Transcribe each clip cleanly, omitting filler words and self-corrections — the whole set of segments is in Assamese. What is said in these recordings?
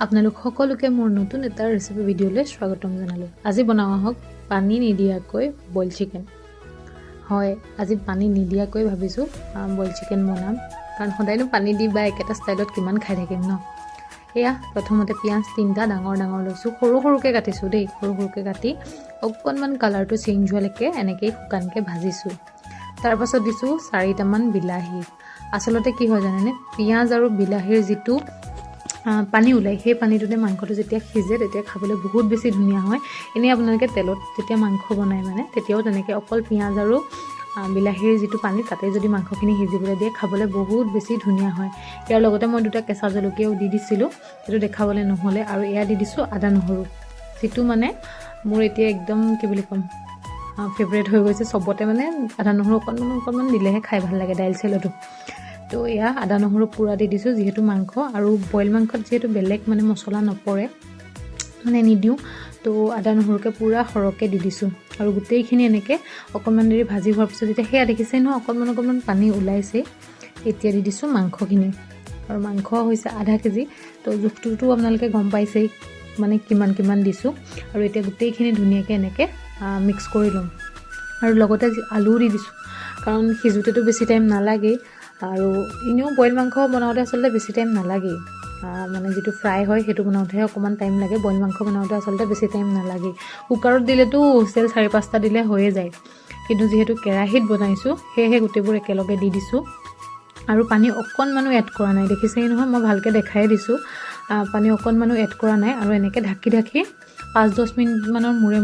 আপোনালোক সকলোকে মোৰ নতুন এটা ৰেচিপি ভিডিঅ'লৈ স্বাগতম জনালোঁ। আজি বনোৱা হওক পানী নিদিয়াকৈ বইল চিকেন। হয়, আজি পানী নিদিয়াকৈ ভাবিছোঁ বইল চিকেন বনাম, কাৰণ সদায়নো পানী দি বা একেটা ষ্টাইলত কিমান খাই থাকিম ন। এয়া প্ৰথমতে পিঁয়াজ 3টা ডাঙৰ ডাঙৰ লৈছোঁ, সৰু সৰুকৈ কাটিছোঁ দেই। সৰু সৰুকৈ কাটি অকণমান কালাৰটো চেঞ্জ হোৱালৈকে এনেকৈ শুকানকৈ ভাজিছোঁ। তাৰপাছত দিছোঁ 4টামান বিলাহী। আচলতে কি হয় জানেনে, পিঁয়াজ আৰু বিলাহীৰ যিটো পানী ওলাই, সেই পানীটোতে মাংসটো যেতিয়া সিজে তেতিয়া খাবলৈ বহুত বেছি ধুনীয়া হয়। এনেই আপোনালোকে তেলত যেতিয়া মাংস বনায় তেতিয়াও তেনেকৈ অকল পিঁয়াজ আৰু বিলাহীৰ যিটো পানী তাতে যদি মাংসখিনি সিজিবলৈ দিয়ে খাবলৈ বহুত বেছি ধুনীয়া হয়। ইয়াৰ লগতে মই 2টা কেঁচা জলকীয়াও দি দিছিলোঁ, সেইটো দেখাবলৈ নহ'লে। আৰু এয়া দি দিছোঁ আদা নহৰু, যিটো মোৰ এতিয়া একদম কি বুলি ক'ম, ফেভৰেট হৈ গৈছে চবতে। আদা নহৰু অকণমান দিলেহে খাই ভাল লাগে দাইল চাইলতো। তো এয়া আদা নহৰু পূৰা দি দিছোঁ, যিহেতু মাংস আৰু বইল মাংসত যিহেতু বেলেগ মছলা নপৰে, নিদিওঁ। তো আদা নহৰুকে পূৰা সৰহকৈ দি দিছোঁ আৰু গোটেইখিনি এনেকৈ অকণমান দেৰি ভাজি হোৱাৰ পিছত এতিয়া সেয়া দেখিছে নহয় অকণমান পানী ওলাইছে। এতিয়া দি দিছোঁ মাংসখিনি, আৰু মাংস হৈছে আধা কেজি। তো জোখটোতো আপোনালোকে গম পাইছেই কিমান দিছোঁ। আৰু এতিয়া গোটেইখিনি ধুনীয়াকৈ এনেকৈ মিক্স কৰি ল'ম। আৰু লগতে আলুও দি দিছোঁ, কাৰণ সিজোতেতো বেছি টাইম নালাগেই। আৰু এনেও বইল মাংস বনাওঁতে আচলতে বেছি টাইম নালাগেই, যিটো ফ্ৰাই হয় সেইটো বনাওঁতেহে অকণমান টাইম লাগে। বইল মাংস বনাওঁতে আচলতে বেছি টাইম নালাগেই। কুকাৰত দিলেতো হুইচেল 4-5টা দিলে হৈয়ে যায়, কিন্তু যিহেতু কেৰাহীত বনাইছোঁ সেয়েহে গোটেইবোৰ একেলগে দি দিছোঁ। আৰু পানী অকণমানো এড কৰা নাই, দেখিছেই নহয়, মই ভালকৈ দেখাই দিছোঁ। পানী অকণমানো এড কৰা নাই। আৰু এনেকৈ ঢাকি 5-10 মিনিটমানৰ মূৰে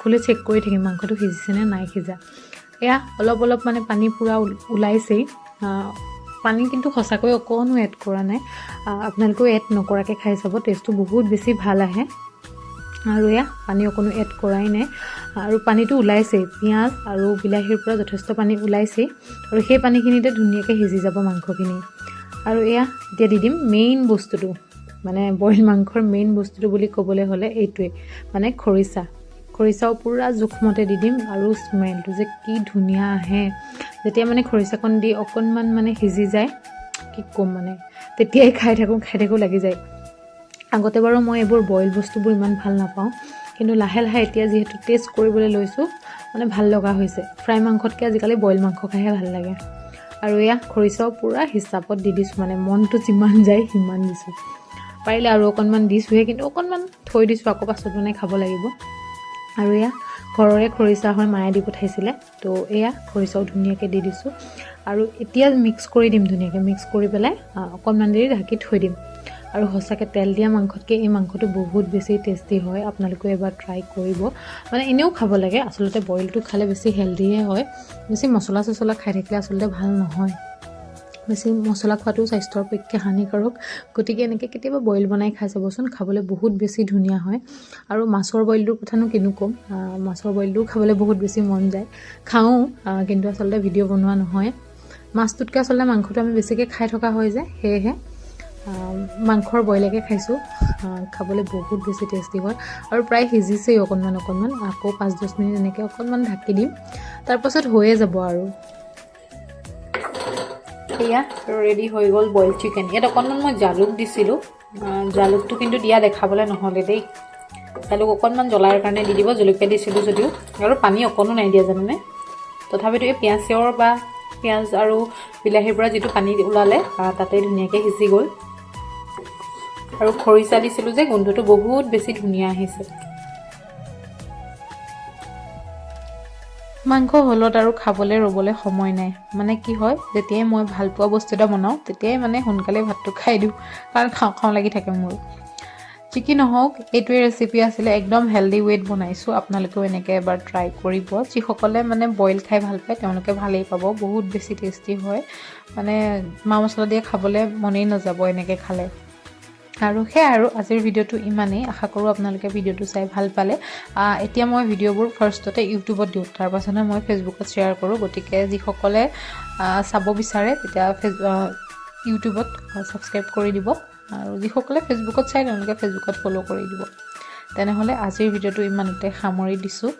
খুলি চেক কৰি থাকিম মাংসটো সিজিছেনে নাই সিজা। এয়া অলপ পানী পূৰা ওলাইছেই। পানী কিন্তু সঁচাকৈ অকণো এড কৰা নাই। আপোনালোকেও এড নকৰাকৈ খাই চাব, টেষ্টটো বহুত বেছি ভাল আহে। আৰু এয়া পানী অকণো এড কৰাই নাই, আৰু পানীটো ওলাইছেই। পিঁয়াজ আৰু বিলাহীৰ পৰা যথেষ্ট পানী ওলাইছেই, আৰু সেই পানীখিনিতে ধুনীয়াকৈ সিজি যাব মাংসখিনি। আৰু এয়া এতিয়া দি দিম মেইন বস্তুটো, বইল মাংসৰ মেইন বস্তুটো বুলি ক'বলৈ হ'লে এইটোৱে, খৰিচাও পূৰা জোখমতে দি দিম। আৰু স্মেলটো যে কি ধুনীয়া আহে যেতিয়া খৰিচাকণ দি অকণমান সিজি যায়, কি ক'ম, তেতিয়াই খাই থাকোঁ লাগি যায়। আগতে বাৰু মই এইবোৰ বইল বস্তুবোৰ ইমান ভাল নাপাওঁ, কিন্তু লাহে লাহে এতিয়া যিহেতু টেষ্ট কৰিবলৈ লৈছোঁ ভাল লগা হৈছে। ফ্ৰাই মাংসতকৈ আজিকালি বইল মাংস খাইহে ভাল লাগে। আৰু এয়া খৰিচাও পূৰা হিচাপত দি দিছোঁ, মনটো যিমান যায় সিমান দিছোঁ। পাৰিলে আৰু অকণমান দিছোঁহে, কিন্তু অকণমান থৈ দিছোঁ, আকৌ পাছত খাব লাগিব। আৰু এয়া ঘৰৰে খৰিচা হয়, মায়ে দি পঠাইছিলে। তো এয়া খৰিচাও ধুনীয়াকৈ দি দিছোঁ। আৰু এতিয়া মিক্স কৰি দিম ধুনীয়াকৈ। মিক্স কৰি পেলাই অকণমান দেৰি ঢাকি থৈ দিম। আৰু সঁচাকৈ তেল দিয়া মাংসতকৈ এই মাংসটো বহুত বেছি টেষ্টি হয়। আপোনালোকেও এবাৰ ট্ৰাই কৰিব। এনেও খাব লাগে, আচলতে বইলটো খালে বেছি হেল্ডিহে হয়। বেছি মছলা চছলা খাই থাকিলে আচলতে ভাল নহয়। বেছি মছলা খোৱাটো স্বাস্থ্যৰ পক্ষে হানিকাৰক। গতিকে এনেকৈ কেতিয়াবা বইল বনাই খাই চাবচোন, খাবলৈ বহুত বেছি ধুনীয়া হয়। আৰু মাছৰ বইলটোৰ কথানো কিনো ক'ম, মাছৰ বইলটোও খাবলৈ বহুত বেছি মন যায়। খাওঁ, কিন্তু আচলতে ভিডিঅ' বনোৱা নহয়। মাছটোতকৈ আচলতে মাংসটো আমি বেছিকৈ খাই থকা হয় যে, সেয়েহে মাংসৰ বইলকে খাইছোঁ। খাবলৈ বহুত বেছি টেষ্টি হয়। আৰু প্ৰায় সিজিছেই অকণমান। আকৌ 5-10 মিনিট এনেকৈ অকণমান ঢাকি দিম, তাৰপাছত হৈয়ে যাব। আৰু এয়া ৰেডি হৈ গ'ল বইল চিকেন। ইয়াত অকণমান মই জালুক দিছিলোঁ, জালুকটো কিন্তু দিয়া দেখাবলৈ নহ'লে দেই। জালুক অকণমান জ্বলাৰ কাৰণে দি দিব, জলকীয়া দিছিলোঁ যদিও। আৰু পানী অকণো নাই দিয়া জানেনে। তথাপিতো এই পিঁয়াজ আৰু বিলাহীৰ পৰা যিটো পানী ওলালে তাতে ধুনীয়াকৈ সিজি গ'ল। আৰু খৰিচা দিছিলোঁ যে, গোন্ধটো বহুত বেছি ধুনীয়া আহিছে। মাংস হ'লত আৰু খাবলৈ ৰ'বলৈ সময় নাই। কি হয়, যেতিয়াই মই ভাল পোৱা বস্তু এটা বনাওঁ তেতিয়াই সোনকালে ভাতটো খাই দিওঁ, কাৰণ খাওঁ লাগি থাকে মোৰ। যি কি নহওক, এইটোৱে ৰেচিপি আছিলে। একদম হেল্ডি ৱেত বনাইছোঁ। আপোনালোকেও এনেকৈ এবাৰ ট্ৰাই কৰিব। যিসকলে বইল খাই ভাল পায় তেওঁলোকে ভালেই পাব, বহুত বেছি টেষ্টি হয়। মা মছলা দিয়ে খাবলৈ মনেই নাযাব এনেকৈ খালে। আৰু সেয়াই, আৰু আজিৰ ভিডিঅ'টো ইমানেই। আশা কৰোঁ আপোনালোকে ভিডিঅ'টো চাই ভাল পালে। এতিয়া মই ভিডিঅ'বোৰ ফাৰ্ষ্টতে ইউটিউবত দিওঁ, তাৰপাছতহে মই ফেচবুকত শ্বেয়াৰ কৰোঁ। গতিকে যিসকলে চাব বিচাৰে তেতিয়া ইউটিউবত ছাবস্ক্ৰাইব কৰি দিব, আৰু যিসকলে ফেচবুকত চায় তেওঁলোকে ফেচবুকত ফ'ল' কৰি দিব। তেনেহ'লে আজিৰ ভিডিঅ'টো ইমানতে সামৰি দিছোঁ।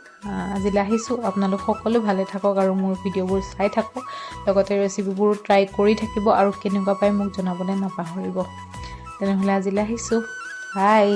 আজিলৈ আহিছোঁ। আপোনালোক সকলো ভালে থাকক আৰু মোৰ ভিডিঅ'বোৰ চাই থাকক, লগতে ৰেচিপিবোৰ ট্ৰাই কৰি থাকিব, আৰু কেনেকুৱা পাই মোক জনাবলৈ নাপাহৰিব। তেনেহ'লে আজিলৈ আহিছোঁ। বাই।